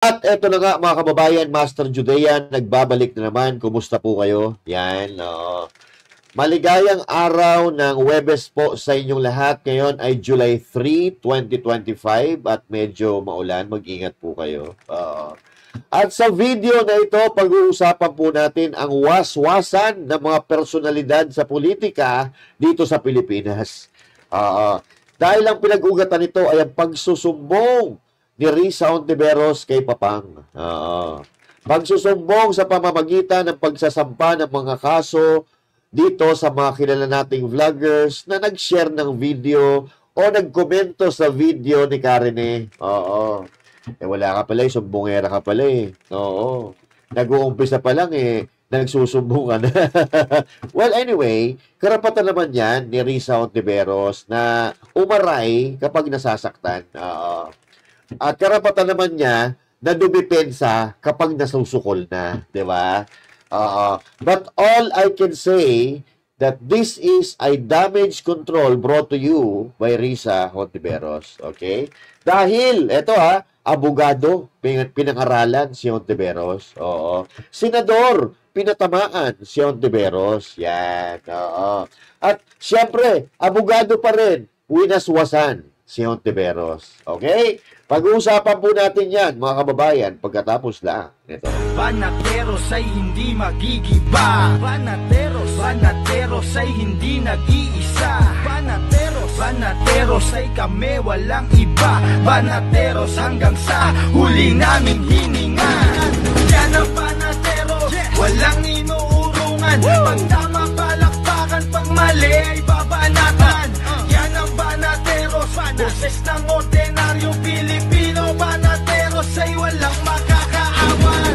At eto na nga mga kababayan, Master Judean, nagbabalik na naman. Kumusta po kayo? Yan. Maligayang araw ng Huwebes po sa inyong lahat. Ngayon ay July 3, 2025 at medyo maulan. Mag-ingat po kayo. At sa video na ito, pag-uusapan po natin ang waswasan ng mga personalidad sa politika dito sa Pilipinas. Dahil ang pinag-ugatan nito ay ang pagsusumbong ni Risa Hontiveros kay Papang. Pagsusumbong sa pamamagitan ng pagsasampa ng mga kaso dito sa mga kilala nating vloggers na nag-share ng video o nagkomento sa video ni Karine. Wala ka pala, sumbongera ka pala eh. Nag-uumpisa pa lang eh, nagsusumbong ka na. Well, anyway, karapatan naman yan ni Risa Hontiveros na umaray kapag nasasaktan. At karapatan naman niya na dumipensa kapag nasusukol na, di ba? But all I can say that this is a damage control brought to you by Risa Hontiveros. Okay? Dahil, eto abogado, pinangaralan si Hontiveros. Senador, pinatamaan si Hontiveros. Yan. At siyempre, abogado pa rin, winaswasan si Hontiveros. Okay? Pag-uusapan po natin yan, mga kababayan, pagkatapos lang. Ito. Banateros ay hindi magigiba. Banateros ay hindi nag-iisa. Banateros ay kami walang iba. Banateros hanggang sa huli naming hininga. Yan ang banateros, walang inuurungan. Pag tama palakpakan, pag mali ay babanatan. Yan ang banateros, boses ng ordinaryong Pilipino. Banateros ay walang makakaawan.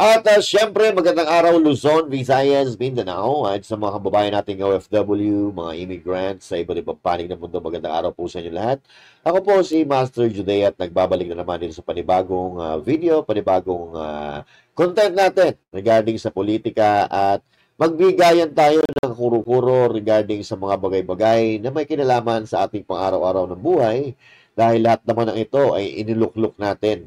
At syempre, magandang araw Luzon, Visayas, Mindanao at sa mga kababayan nating OFW, mga immigrants sa iba't ibang panig ng mundo. Magandang araw po sa inyo lahat. Ako po si Master Judea at nagbabalik na naman dito sa panibagong video, panibagong content natin regarding sa politika at magbigayan tayo ng kuro-kuro regarding sa mga bagay-bagay na may kinalaman sa ating pang-araw-araw ng buhay dahil lahat naman ng ito ay inilukluk natin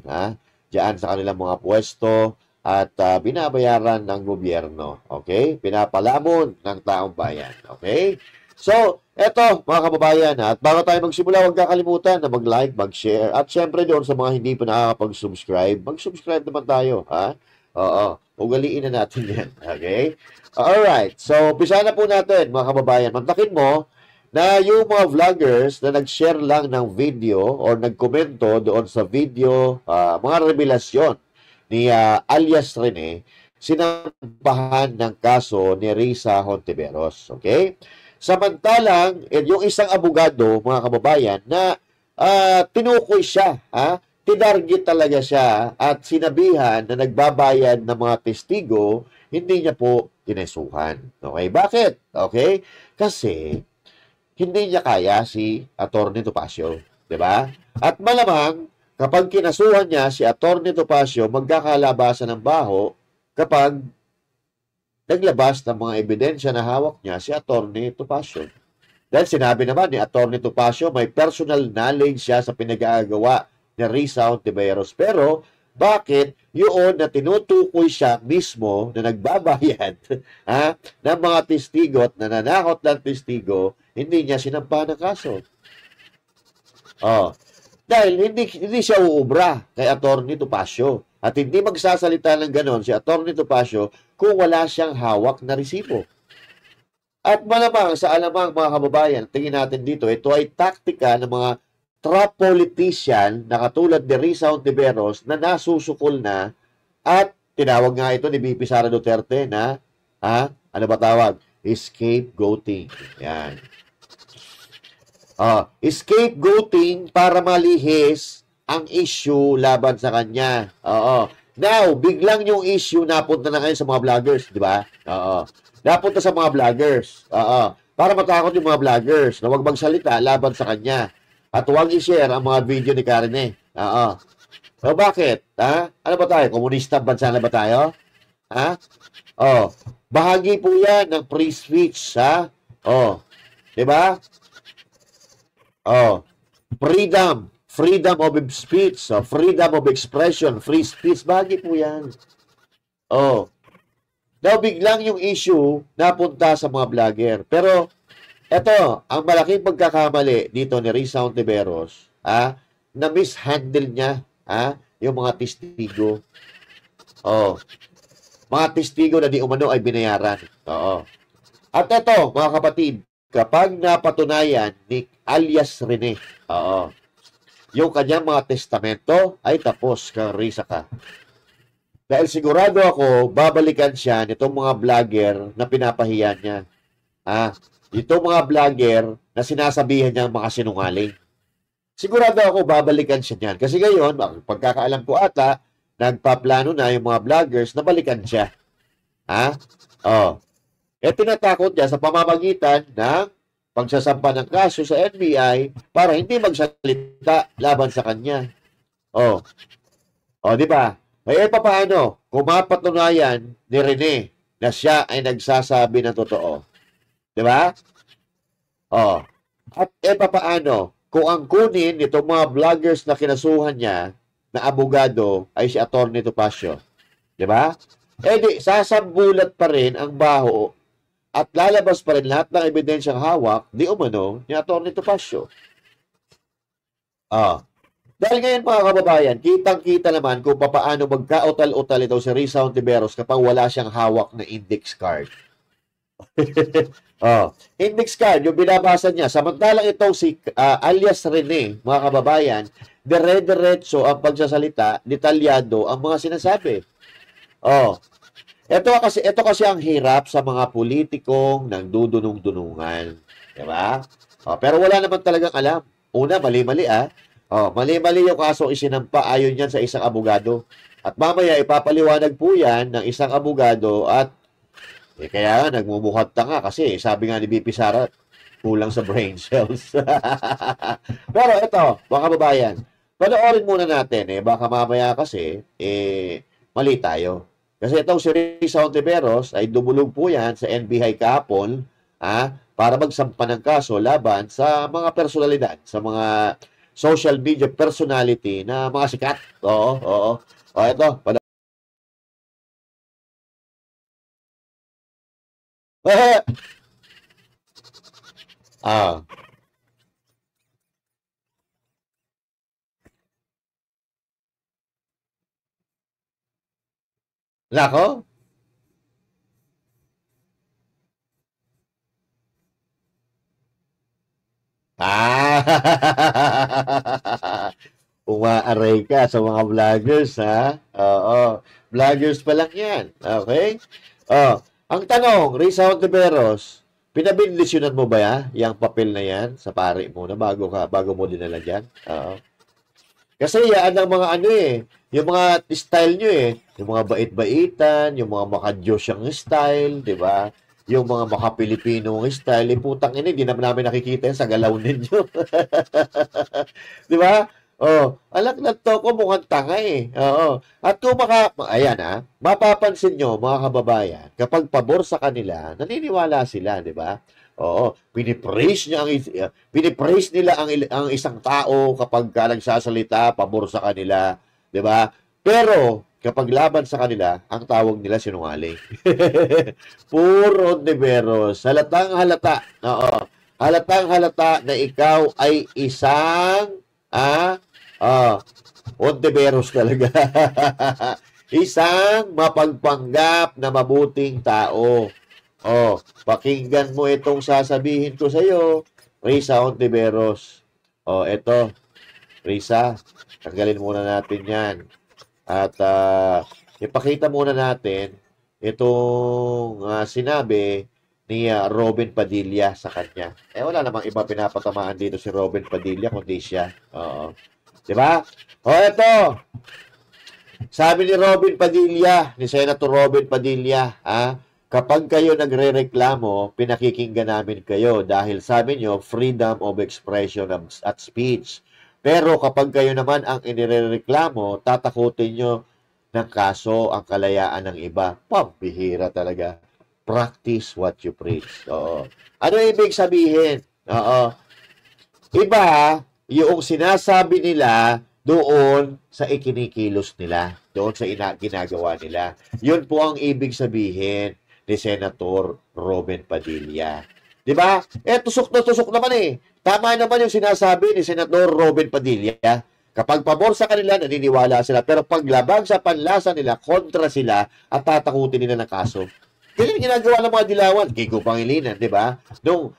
diyan sa kanilang mga pwesto at binabayaran ng gobyerno. Okay? Pinapalamon ng taong bayan. Okay? So, eto mga kababayan, at bago tayo magsimula, huwag kakalimutan na mag-like, mag-share, at syempre doon sa mga hindi pa nakakapag-subscribe, mag-subscribe naman tayo. Ugaliin na natin yan. Okay? Alright. So, umpisa na po natin mga kababayan. Mantakin mo na yung mga vloggers na nag-share lang ng video or nagkomento doon sa video, mga revelasyon ni alias Rene, sinampahan ng kaso ni Risa Hontiveros. Okay? Samantalang, yung isang abogado, mga kababayan, na tinukoy siya, tinarget talaga siya at sinabihan na nagbabayad ng mga testigo, hindi niya po tinesuhan. Okay? Bakit? Okay? Kasi, hindi niya kaya si Atty. Topacio. Diba? At malamang, kapag kinasuhan niya si Atty. Topacio, magkakalabasan ng baho kapag naglabas ng mga ebidensya na hawak niya si Atty. Topacio. Dahil sinabi naman ni Atty. Topacio, may personal knowledge siya sa pinag-aagawa ni Risa Hontiveros. Pero, bakit yun na tinutukoy siya mismo na nagbabayad ng mga testigo at nananakot ng testigo, hindi niya sinampahan ng kaso? Dahil hindi siya uubra kay Atty. Topacio. At hindi magsasalita ng ganon si Atty. Topacio kung wala siyang hawak na resibo. At malamang sa alamang mga kababayan, tingin natin dito, ito ay taktika ng mga trap politician na katulad ni Risa Hontiveros na nasusukol na at tinawag nga ito ni VP Sara Duterte na, ano ba tawag? Scapegoating. Yan. Scapegoating para malihis ang issue laban sa kanya. Now, biglang yung issue napunta na ngayon sa mga vloggers, di ba? Napunta sa mga vloggers. Para matakot yung mga vloggers na huwag magsalita laban sa kanya. At huwag i-share ang mga video ni Karine. So, bakit? Ano ba tayo? Komunista bansa na ba tayo? Bahagi po yan ng free speech, di ba? Oh, freedom of speech, freedom of expression, free speech, bagay po yan. Oh, now biglang yung issue napunta sa mga vlogger. Pero eto, ang malaking pagkakamali dito ni Risa Ontiveros, na mishandle niya, yung mga testigo. Oh, mga testigo na di umano ay binayaran. Oo. At ito, mga kapatid, kapag napatunayan ni alias Rene, yung kanyang mga testamento ay tapos kang Risa ka. Dahil sigurado ako, babalikan siya nitong mga vlogger na pinapahiya niya. Itong mga vlogger na sinasabihan niya mga sinungaling. Sigurado ako, babalikan siya niyan. Kasi ngayon, pagkakaalam ko ata, nagpaplano na yung mga vloggers na balikan siya. Tinatakot niya sa pamamagitan ng pagsasampa ng kaso sa NBI para hindi magsalita laban sa kanya. Di ba? Paano kung mapatunayan ni Rene na siya ay nagsasabi ng totoo? Di ba? At paano kung ang kunin nitong mga vloggers na kinasuhan niya na abogado ay si Atty. Topacio? Di ba? Sasambulat pa rin ang baho at lalabas pa rin lahat ng ebidensyang hawak di umano ni Atty. Topacio. Dahil ngayon mga kababayan, kitang-kita naman kung paano magka-utal-utal ito si Risa Ontiveros kapag wala siyang hawak na index card. Index card, yung binabasa niya. Samantalang itong si alias Rene, mga kababayan, dire-diretso ang pagsasalita, detalyado ang mga sinasabi. Ito kasi ang hirap sa mga politikong nagdudunong-dunungan. Diba? Pero wala naman talagang alam. Una, mali-mali mali-mali yung kaso isinampa ayon yan sa isang abogado. At mamaya ipapaliwanag po yan ng isang abogado at kaya nagmumuhat tanga kasi sabi nga ni BP Sara, kulang sa brain cells. Pero ito, mga kababayan, panoorin muna natin baka mamaya kasi mali tayo. Kasi itong si Risa Ontiveros ay dumulog po yan sa NBI kahapon para magsampa ng kaso laban sa mga personalidad, sa mga social media personality na mga sikat. Ito. Nako. Umaaray ka sa mga vloggers, Vloggers pa lang yan. Okay? Ang tanong, Risa Ontiveros, pinabindisyonan mo ba yung papel na yan sa pari mo na bago mo dinala dyan? Kasi yan ang mga yung mga style nyo yung mga bait-baitan, yung mga makadyos style, di ba? Yung mga maka-Pilipinong style, putang ina, hindi naman namin nakikita yan sa galaw ninyo. Di ba? Alak na to ko mukhang tanga At kung mapapansin nyo, mga kababayan, kapag pabor sa kanila, naniniwala sila, di ba? Pinipraise nila ang isang tao kapag nagsasalita pabor sa kanila, di ba? Pero kapag laban sa kanila, ang tawag nila sinungaling. Puro Ontiveros. Halatang halata. Halatang halata na ikaw ay isang Ontiveros talaga. Isang mapagpanggap na mabuting tao. Pakinggan mo itong sasabihin ko sa iyo, Risa Ontiveros. Ito, Risa, tanggalin muna natin yan. At ipakita muna natin itong sinabi ni Robin Padilla sa kanya. Wala namang iba pinapatamaan dito si Robin Padilla kundi siya. Diba? Ito. Sabi ni Robin Padilla, ni Senator Robin Padilla, kapag kayo nagrereklamo, pinakikinggan namin kayo dahil sabi nyo, freedom of expression at speech. Pero kapag kayo naman ang inirereklamo, tatakutin nyo ng kaso ang kalayaan ng iba. Pambihira talaga. Practice what you preach. Ano ibig sabihin? Iba yung sinasabi nila doon sa ikinikilos nila, doon sa ginagawa nila. Yun po ang ibig sabihin ni Senator Robin Padilla. Di ba? Tusok na tusok naman eh. Tama naman yung sinasabi ni Senator Robin Padilla. Kapag pabor sa kanila, naniniwala sila. Pero paglabag sa panlasa nila, kontra sila at tatakutin nila ng kaso. Ganyan ginagawa ng mga dilawan. Kiko Pangilinan, di ba? Nung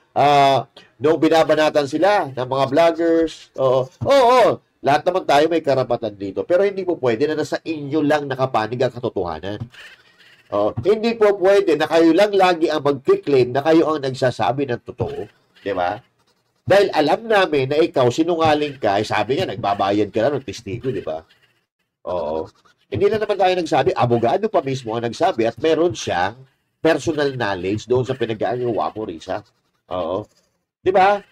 binabanatan sila ng mga vloggers, lahat naman tayo may karapatan dito. Pero hindi po pwede na nasa inyo lang nakapanig ang katotohanan. Hindi po pwede na kayo lang lagi ang mag-claim na kayo ang nagsasabi ng totoo. Di ba? Dahil alam namin na ikaw sinungaling ka, sabi nga, nagbabayad ka lang ng testigo, di ba? Oo. Hindi na naman tayo nagsabi, abogado pa mismo ang nagsabi at meron siyang personal knowledge doon sa pinag-aagawa mo, Risa. Oo. Di ba?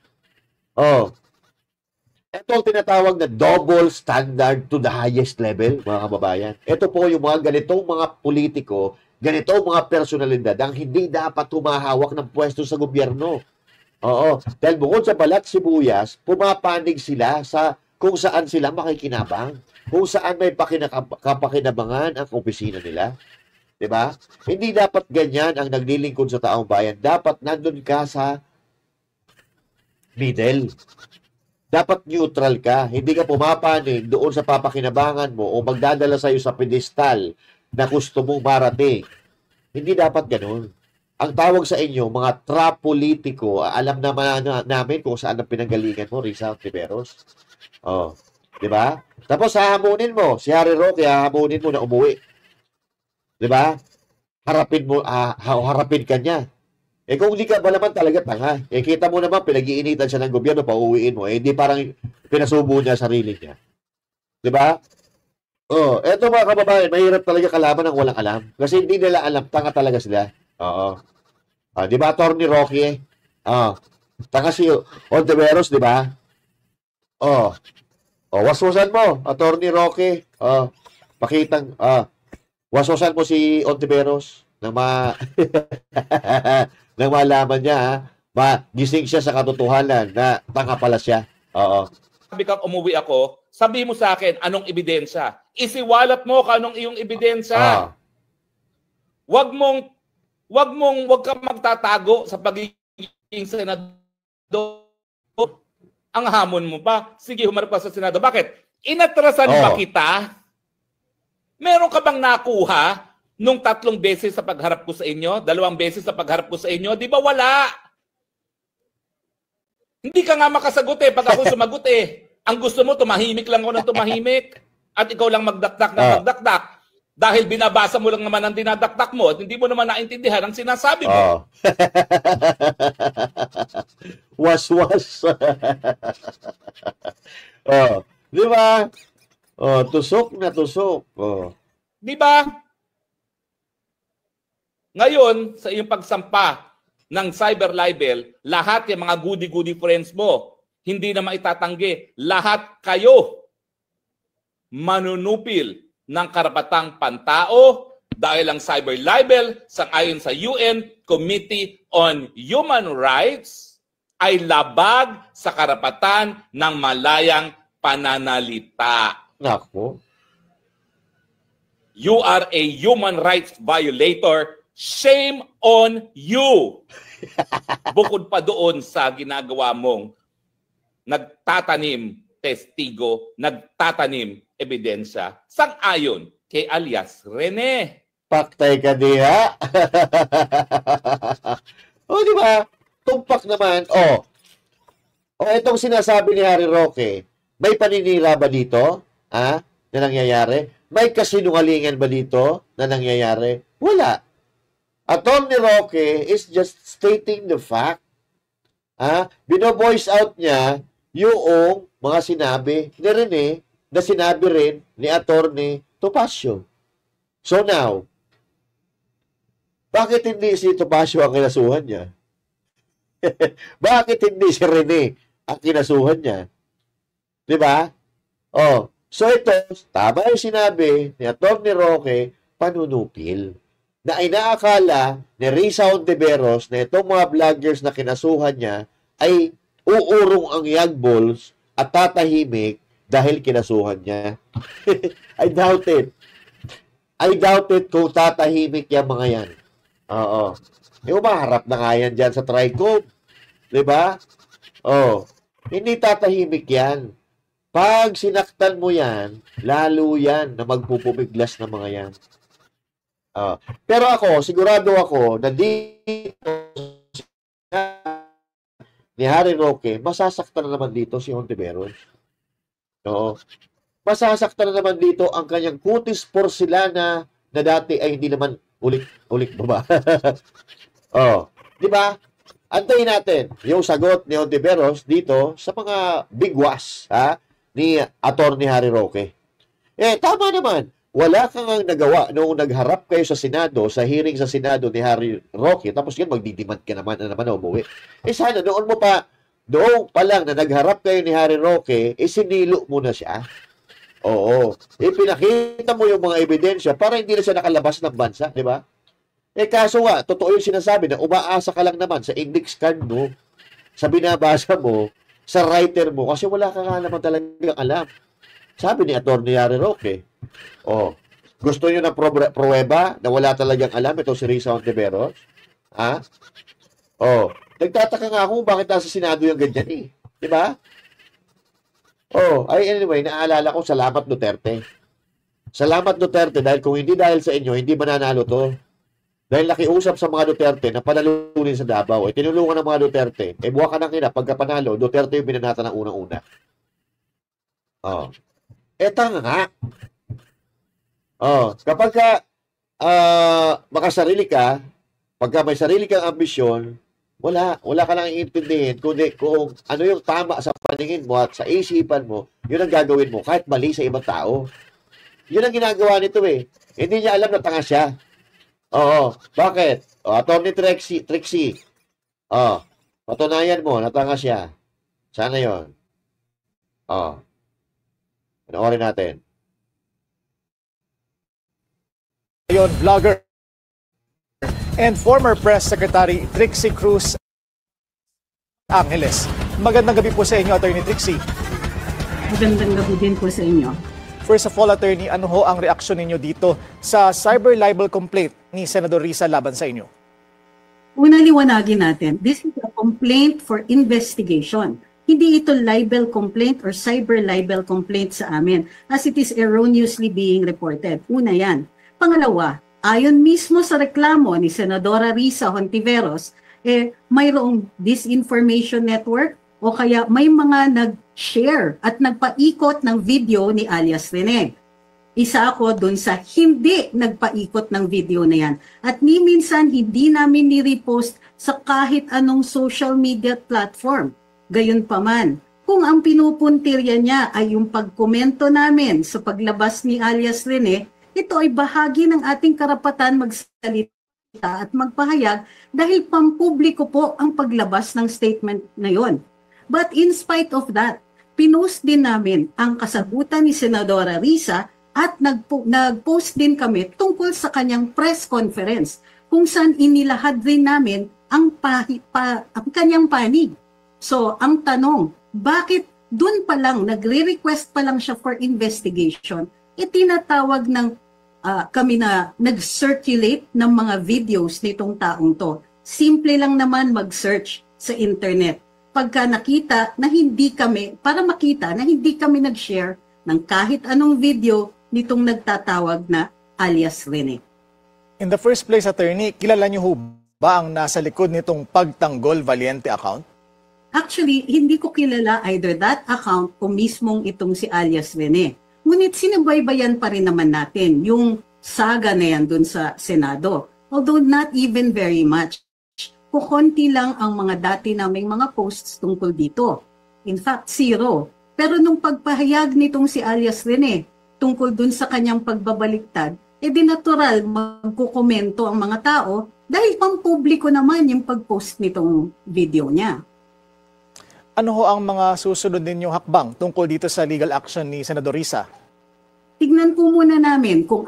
Ito ang tinatawag na double standard to the highest level, mga kababayan. Ito po yung mga ganitong mga politiko, ganitong mga personalidad ang hindi dapat humahawak ng pwesto sa gobyerno. Dahil bukod sa balat sibuyas, pumapanig sila sa kung saan sila makikinabang, kung saan may kapakinabangan ang opisina nila. Diba? Hindi dapat ganyan ang naglilingkod sa taong bayan. Dapat nandun ka sa middle. Dapat neutral ka. Hindi ka pumapanig doon sa papakinabangan mo o magdadala sa'yo sa pedestal na gusto mong marating. Hindi dapat ganun. Ang tawag sa inyo, mga trapolitiko, alam naman namin kung saan ang pinanggalingan mo, Risa Ontiveros. Di ba? Tapos hahamunin mo, si Harry Roque, hahamunin mo na umuwi. Di ba? Harapin ka niya. Kung hindi ka ba naman talaga tanga, kita mo naman, pinag-iinitan siya ng gobyerno, pauwiin mo. Hindi parang pinasubo niya sarili niya. Di ba? Eto mga kababayan, mahirap talaga kalaban ng walang alam. Kasi hindi nila alam, tanga talaga sila. Di ba, Atty. Roque? Tanga si Ontiveros, di ba? Waswasan mo, Atty. Roque. Pakitang, waswasan mo si Ontiveros nang nang malaman niya, magising siya sa katotohanan na tanga pala siya. Sabi kang umuwi ako, sabi mo sa akin, anong ebidensya? Isiwalat mo kung anong iyong ebidensya. Wag kang magtatago sa pagiging senador. Ang hamon mo pa, sige, humarap ka sa Senado. Bakit? Inatrasan ba kita? Meron ka bang nakuha nung 3 beses sa pagharap ko sa inyo? 2 beses sa pagharap ko sa inyo? Di ba wala? Hindi ka nga makasagot pag ako sumagot Ang gusto mo, tumahimik lang ako ng tumahimik. At ikaw lang magdakdak ng magdakdak. Dahil binabasa mo lang naman ang dinadakdak mo at hindi mo naman naintindihan ang sinasabi mo. Was-was. Di ba? Tusok na tusok. Di ba? Ngayon, sa iyong pagsampa ng cyber libel, lahat yung mga goody-goody friends mo, hindi na maitatanggi. Lahat kayo manunupil ng karapatang pantao dahil ang cyber libel sang-ayon sa UN Committee on Human Rights ay labag sa karapatan ng malayang pananalita. Nako. You are a human rights violator. Shame on you. Bukod pa doon sa ginagawa mong nagtatanim testigo, nagtatanim ebidensya, sang-ayon kay alias Rene. Paktay ka diha. Di ba? Tumpak naman. Itong sinasabi ni Harry Roque, may paninira ba dito? Na nangyayari? May kasinungalingan ba dito na nangyayari? Wala. Atty. Roque is just stating the fact. Bino-voice out niya yung mga sinabi ni Rene na sinabi rin ni Atty. Topacio. So now, bakit hindi si Topacio ang kinasuhan niya? Bakit hindi si Rene ang kinasuhan niya? Diba? So ito, tama yung sinabi ni Atty. Roque, panunupil. Na inaakala ni Risa Ontiveros na itong mga vloggers na kinasuhan niya ay uurong ang young bulls at tatahimik dahil kinasuhan niya. I doubt it. I doubt it kung tatahimik yung mga yan. Oo. Yung maharap na nga yan dyan sa Tricom. Diba? Oo. Hindi tatahimik yan. Pag sinaktan mo yan, lalo yan na magpupumiglas ng mga yan. Pero ako, sigurado ako na dito ni Harry Roque, masasaktan na naman dito si Hontiveros. Oo. Masasaktan na naman dito ang kanyang kutis porcelana na dati ay hindi naman ulit ba? Di ba? Antayin natin yung sagot ni Hontiveros dito sa mga bigwas ni Attorney Harry Roque. Tama naman. Wala kang nagawa noong nagharap kayo sa Senado, sa hearing sa Senado ni Harry Roque, tapos yun, magdidemand ka naman na umuwi. Sana noon pa lang na nagharap kayo ni Harry Roque, sinilo mo na siya. Oo. Pinakita mo yung mga ebidensya para hindi na siya nakalabas ng bansa, di ba? Kaso nga, totoo yung sinasabi na umaasa ka lang naman sa index card mo, sa binabasa mo, sa writer mo, kasi wala ka nga naman talagang alam. Sabi ni Atty. Harry Roque, gusto nyo ng pruweba na wala talagang alam ito si Risa Hontiveros? Nagtataka nga ako bakit nasa Senado yung ganyan eh. Di ba? Anyway, naalala ko, salamat Duterte. Salamat Duterte dahil kung hindi dahil sa inyo, hindi mananalo to. Dahil nakiusap sa mga Duterte na panalunin sa Davao. Tinulungan ng mga Duterte. Buha ka ng ina, pagka panalo, Duterte yung binanata ng unang-una. Tanga nga. Kapag ka makasarili ka, pagka may sarili kang ambisyon, wala ka lang iintindihin kung ano yung tama sa paningin mo at sa isipan mo, yun ang gagawin mo, kahit mali sa ibang tao. Yun ang ginagawa nito eh. Hindi niya alam na tanga siya. Bakit? Attorney Trixie. Patunayan mo na tanga siya. Sana yun. Panoorin natin. Yon, vlogger and former Press Secretary Trixie Cruz Angeles. Magandang gabi po sa inyo, Attorney Trixie. Magandang gabi din po sa inyo. First of all, Attorney, ano ho ang reaksyon ninyo dito sa cyber libel complaint ni Senador Risa laban sa inyo? Una, liwanagin natin, this is a complaint for investigation. Hindi ito libel complaint or cyber libel complaint sa amin as it is erroneously being reported. Una yan. Pangalawa, ayon mismo sa reklamo ni Senadora Risa Hontiveros, mayroong disinformation network o kaya may mga nag-share at nagpaikot ng video ni alias Rene. Isa ako dun sa hindi nagpaikot ng video na yan. At ni minsan hindi namin ni-repost sa kahit anong social media platform. Gayunpaman, kung ang pinupuntirya niya ay yung pagkomento namin sa paglabas ni alias Rene, ito ay bahagi ng ating karapatan magsalita at magpahayag dahil pampubliko po ang paglabas ng statement na yon. But in spite of that, pinost din namin ang kasagutan ni Senadora Risa at nag-post din kami tungkol sa kanyang press conference kung saan inilahad rin namin ang kanyang panig. So, ang tanong, bakit dun pa lang, nagre-request pa lang siya for investigation, itinatawag ng kami na nag-circulate ng mga videos nitong taong to. Simple lang naman mag-search sa internet. Pagka nakita na hindi kami, para makita na hindi kami nag-share ng kahit anong video nitong nagtatawag na alias Rene. In the first place, Attorney, kilala niyo ho ba ang nasa likod nitong Pagtanggol Valiente account? Actually, hindi ko kilala either that account o mismong itong si alias Rene. Ngunit sinubaybayan pa rin naman natin yung saga na yan dun sa Senado. Although not even very much. Kukunti lang ang mga dati naming mga posts tungkol dito. In fact, 0. Pero nung pagpahayag nitong si alias Rene tungkol dun sa kanyang pagbabaliktad, di natural magkukomento ang mga tao dahil pampubliko naman yung pag-post nitong video niya. Ano ho ang mga susunod ninyong hakbang tungkol dito sa legal action ni Senador Risa? Tignan po muna namin kung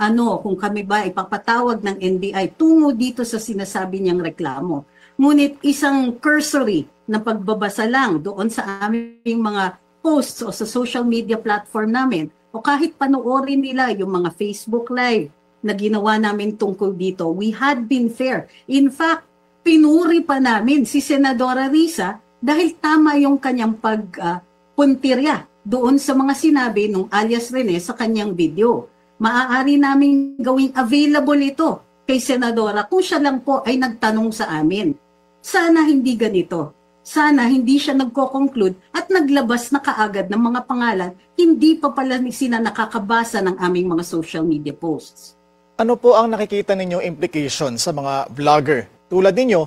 kami ba ipapatawag ng NBI tungo dito sa sinasabi niyang reklamo. Ngunit isang cursory na pagbabasa lang doon sa aming mga posts o sa social media platform namin o kahit panoorin nila yung mga Facebook Live na ginawa namin tungkol dito, we had been fair. In fact, pinuri pa namin si Senadora Risa dahil tama yung kanyang pagpuntirya doon sa mga sinabi nung alias Rene sa kanyang video. Maaari namin gawing available ito kay Senadora kung siya lang po ay nagtanong sa amin. Sana hindi ganito. Sana hindi siya nagko-conclude at naglabas na kaagad ng mga pangalan, hindi pa pala sila nakakabasa ng aming mga social media posts. Ano po ang nakikita ninyong implication sa mga vlogger? Tulad ninyo,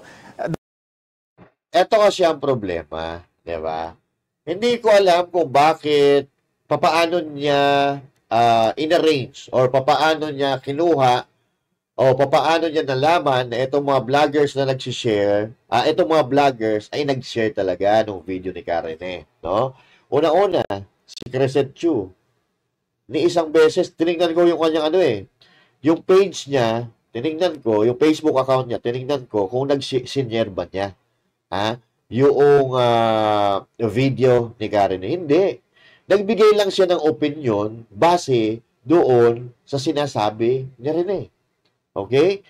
Ito kasi ang problema, di ba? Hindi ko alam kung bakit, papaano niya in-arrange or papaano niya kinuha o papaano niya nalaman na itong mga vloggers na nagsishare, itong mga vloggers ay nag-share talaga ng video ni Karen, no? Una-una, si Crescent Chu, ni isang beses, tinignan ko yung kanyang yung page niya, tinignan ko, yung Facebook account niya, tinignan ko kung nag-share ba niya, yung video ni Karen. Hindi. Nagbigay lang siya ng opinion base doon sa sinasabi ni Rene. Okay?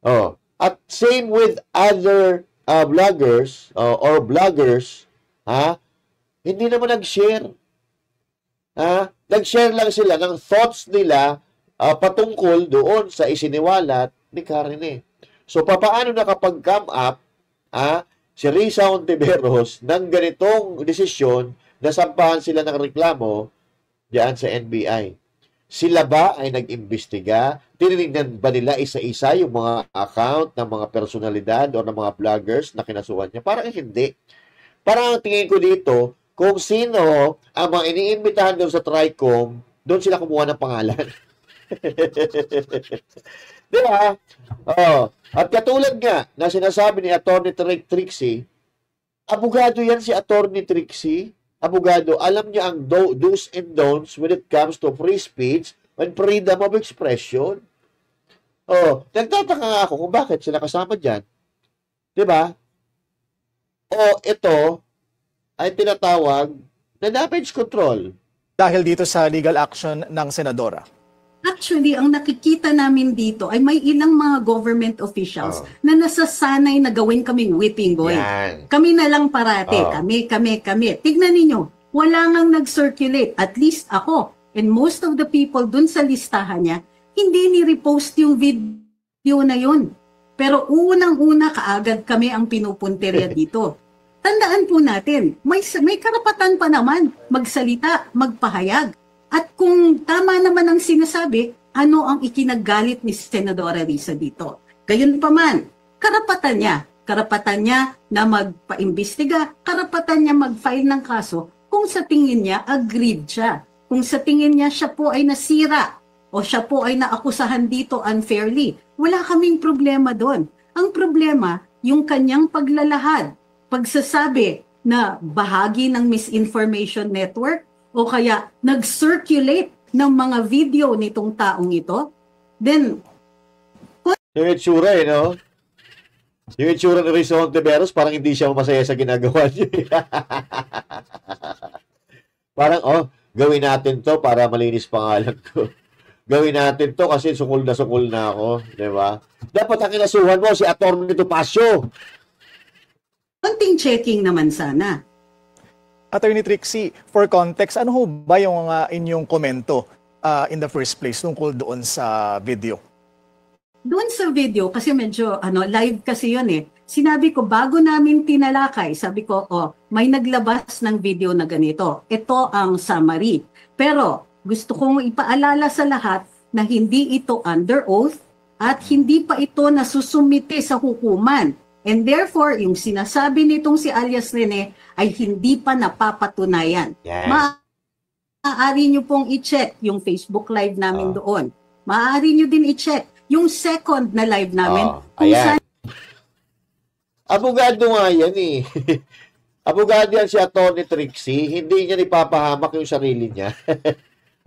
Oh, at same with other vloggers or bloggers, hindi naman nag-share. Nag-share lang sila ng thoughts nila patungkol doon sa isiniwalat ni Karen. So, papaano nakapag-come up si Risa Hontiveros ng ganitong desisyon na sampahan sila ng reklamo diyan sa NBI? Sila ba ay nag-imbestiga? Tinignan ba nila isa-isa yung mga account ng mga personalidad o ng mga vloggers na kinasuhan niya? Parang hindi. Parang ang tingin ko dito, kung sino ang mga iniimbitahan doon sa TRICOM, doon sila kumuha ng pangalan. Di ba? Oh. At katulad nga na sinasabi ni Attorney Trixie, abogado yan si Attorney Trixie. Abogado, alam niya ang do's and don'ts when it comes to free speech and freedom of expression. Oh, nagtataka nga ako kung bakit sila kasama dyan. Di ba? O ito ay tinatawag na damage control. dahil dito sa legal action ng Senadora. Actually, ang nakikita namin dito ay may ilang mga government officials na nasasanay na gawin kaming whipping boy. Yan. Kami na lang parate. Kami. Tignan ninyo, wala ngang nag-circulate. At least ako and most of the people dun sa listahan niya, hindi ni-repost yung video na yun. Pero unang-una kaagad kami ang pinupunterya dito. Tandaan po natin, may karapatan pa naman magsalita, magpahayag. At kung tama naman ang sinasabi, ano ang ikinagalit ni Senadora Risa dito? Gayunpaman, karapatan niya na magpaimbestiga, karapatan niya mag-file ng kaso kung sa tingin niya agreed siya. Kung sa tingin niya siya po ay nasira o siya po ay naakusahan dito unfairly, wala kaming problema doon. Ang problema, yung kanyang paglalahad, pagsasabi na bahagi ng misinformation network, o kaya nag-circulate ng mga video nitong taong ito, then... Yung itsura no? Yung itsura ni Risa Hontiveros, parang hindi siya masaya sa ginagawa niya. Parang, gawin natin to para malinis pangalan ko. Gawin natin to kasi sukul na ako. Diba? Dapat ang kinasuhan mo si Atty. Topacio. Konting checking naman sana. Attorney Trixie, for context, ano ho ba yung inyong komento in the first place tungkol doon sa video? Doon sa video, kasi medyo live kasi yun eh. Sinabi ko, bago namin tinalakay, sabi ko, may naglabas ng video na ganito. Ito ang summary. Pero gusto kong ipaalala sa lahat na hindi ito under oath at hindi pa ito nasusumite sa hukuman. And therefore, yung sinasabi nitong si alias Rene ay hindi pa napapatunayan. Yes. Maaari nyo pong i-check yung Facebook live namin doon. Maaari nyo din i-check yung second na live namin. Kung saan... Abogado nga yan eh. Abogado yan si Atty. Trixie. Hindi niya ipapahamak yung sarili niya.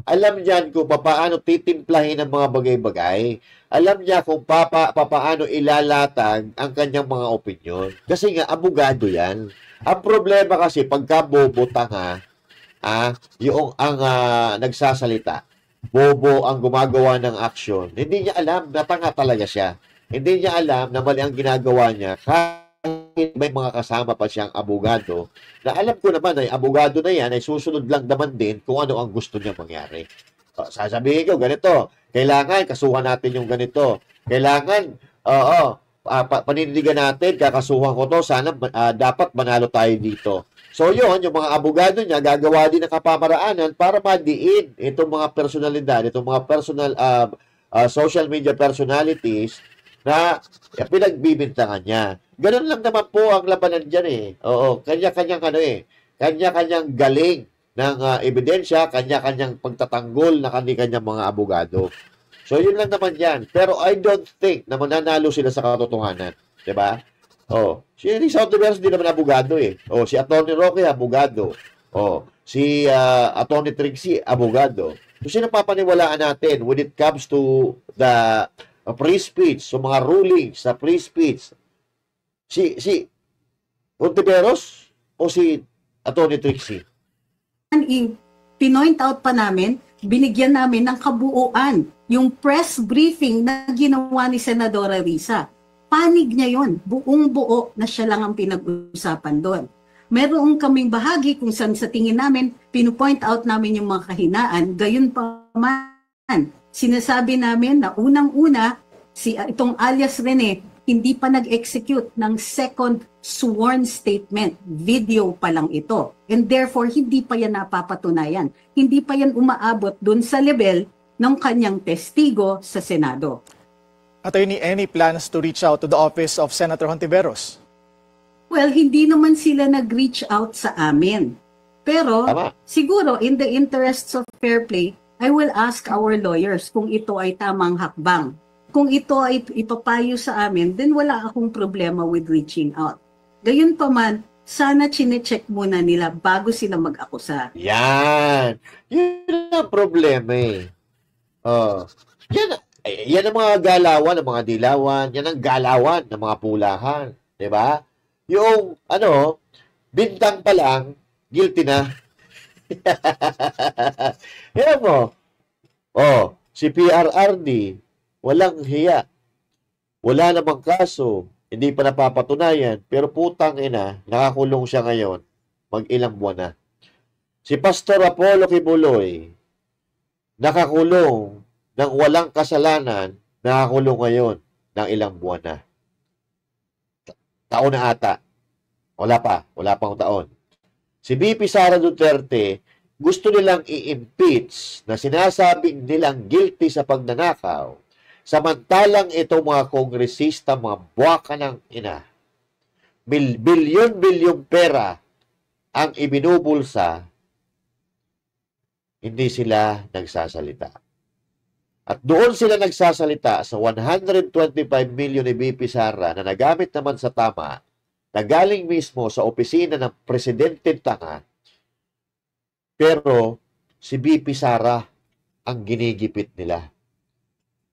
Alam niyan kung paano titimplahin ang mga bagay-bagay. Alam niya kung paano ilalatag ang kanyang mga opinyon. Kasi nga, abogado yan. Ang problema kasi, pagka bobo tanga, yung nagsasalita, bobo ang gumagawa ng aksyon, hindi niya alam na tanga talaga siya. Hindi niya alam na mali ang ginagawa niya kahit may mga kasama pa siyang abogado na alam ko naman ay abogado na yan ay susunod lang naman din kung ano ang gusto niya mangyari. Sasabihin ko, ganito, kailangan kasuhan natin yung ganito. Kailangan, panindigan natin, kakasuhan ko to, sana dapat manalo tayo dito. So yun, yung mga abogado niya, gagawa din ng kapamaraanan para madiin itong mga personalidad, itong mga personal social media personalities na pinagbibintangan niya. Ganun lang naman po ang labanan dyan eh. Oo, kanya-kanyang kanya-kanyang galing ng ebidensya, kanya-kanyang pagtatanggol na kanya-kanyang mga abogado. So yun lang naman yan. Pero I don't think na mananalo sila sa katotohanan. Diba? Si Risa Ontiveros hindi naman abogado eh. Si Atty. Roque, abogado. Si Atty. Trixie, abogado. So sino papaniwalaan natin when it comes to the free speech, so mga rulings sa free speech? Si Ontiveros o si Atty. Trixie? Pinoint out pa namin, binigyan namin ng kabuuan yung press briefing na ginawa ni Senadora Risa. Panig niya yon, buong buo na siya lang ang pinag-usapan doon. Meron kaming bahagi kung saan sa tingin namin, pinupoint out namin yung mga kahinaan, gayon pa man. Sinasabi namin na unang-una, itong alias Rene, hindi pa nag-execute ng second sworn statement. Video pa lang ito. And therefore, hindi pa yan napapatunayan. Hindi pa yan umaabot dun sa level ng kanyang testigo sa Senado. Attorney, any plans to reach out to the office of Senator Hontiveros? Well, hindi naman sila nag-reach out sa amin. Pero, siguro, in the interests of fair play, I will ask our lawyers kung ito ay tamang hakbang. Kung ito ay ipapayo sa amin, then wala akong problema with reaching out. Gayun pa man, sana chinecheck muna nila bago sila mag-akusa. Yan. Yun ang problema eh. Yan ang mga galawan ng mga dilawan. Yan ang galawan ng mga pulahan. Diba? Yung, bintang pa lang, guilty na. Yan mo. Si PRRD, walang hiya. Wala namang kaso. Hindi pa napapatunayan. Pero putang ina, nakakulong siya ngayon. Mag-ilang buwan na. Si Pastor Apollo Kibuloy, nakakulong ng walang kasalanan, nakakulong ngayon ng ilang buwan na. Taon na ata. Wala pang taon. Si BP Sara Duterte, gusto nilang i-impeach na sinasabing nilang guilty sa pagnanakaw. Samantalang itong mga kongresista, mga buwaka ng ina, bilyon-bilyong pera ang ibinubulsa, hindi sila nagsasalita. At doon sila nagsasalita sa 125 million ni BP Sara na nagamit naman sa tama, na galing mismo sa opisina ng Presidente Tanga, pero si BP Sara ang ginigipit nila.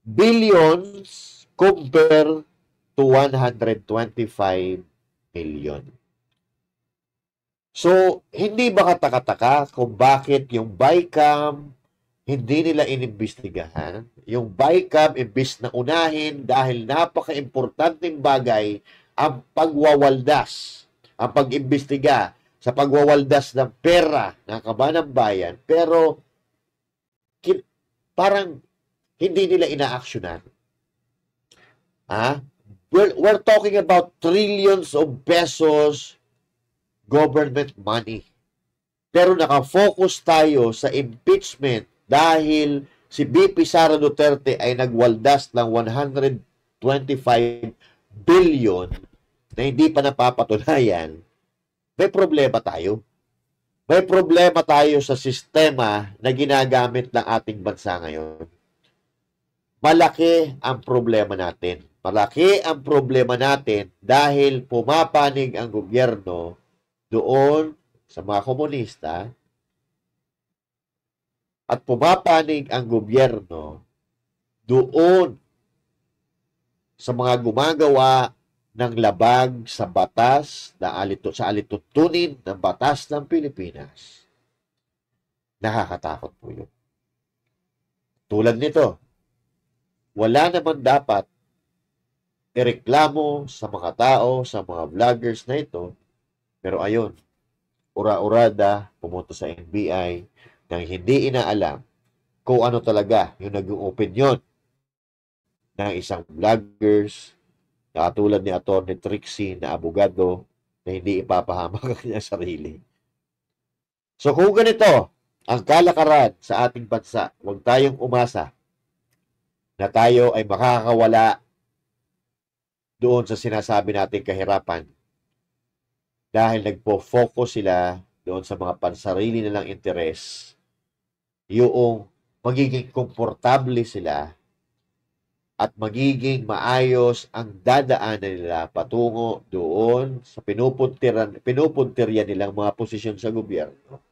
Billions compared to 125 million. So, hindi ba kataka-taka kung bakit yung BICAM hindi nila inimbestigahan? Yung BICAM, imbis na unahin dahil napaka-importanting bagay ang pagwawaldas, ang pag-imbestiga sa pagwawaldas ng pera ng kabanang bayan, pero parang hindi nila ina-actionan. We're talking about trillions of pesos government money. Pero nakafocus tayo sa impeachment dahil si BP Sara Duterte ay nagwaldas ng 125 billion na hindi pa napapatunayan. May problema tayo. May problema tayo sa sistema na ginagamit ng ating bansa ngayon. Malaki ang problema natin. Malaki ang problema natin dahil pumapanig ang gobyerno doon sa mga komunista at pumapanig ang gobyerno doon sa mga gumagawa ng labag sa batas sa alituntunin ng batas ng Pilipinas. Nakakatakot po yun. Tulad nito, wala naman dapat ireklamo sa mga tao, sa mga vloggers na ito, pero ayun, ura-urada pumunta sa NBI nang hindi inaalam kung ano talaga yung naging opinion ng isang vloggers na katulad ni Atty. Trixie na abogado na hindi ipapahamak ang kanyang sarili. So kung ganito ang kalakaran sa ating bansa, huwag tayong umasa na tayo ay makakawala doon sa sinasabi nating kahirapan dahil nagpo-focus sila doon sa mga pansarili nilang interes, yung magiging komportable sila at magiging maayos ang dadaanan nila patungo doon sa pinupuntirya nilang mga posisyon sa gobyerno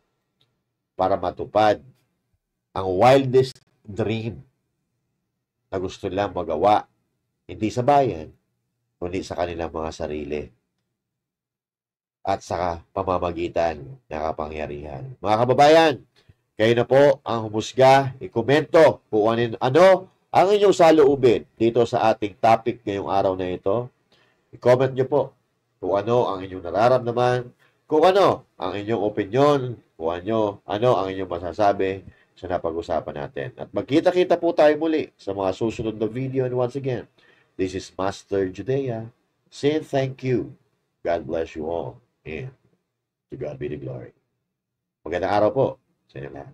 para matupad ang wildest dream na gusto nilang magawa, hindi sa bayan, kundi sa kanilang mga sarili at sa pamamagitan ng kapangyarihan. Mga kababayan, kayo na po ang humusga, ikomento kung ano ang inyong saloobin dito sa ating topic ngayong araw na ito. I-comment nyo po kung ano ang inyong nararamdaman, kung ano ang inyong opinion, kung ano ang inyong masasabi sa napag-usapan natin. At magkita-kita po tayo muli sa mga susunod na video. And once again, this is Master Judea saying thank you. God bless you all. And to God be the glory. Magandang araw po sa inyo lahat.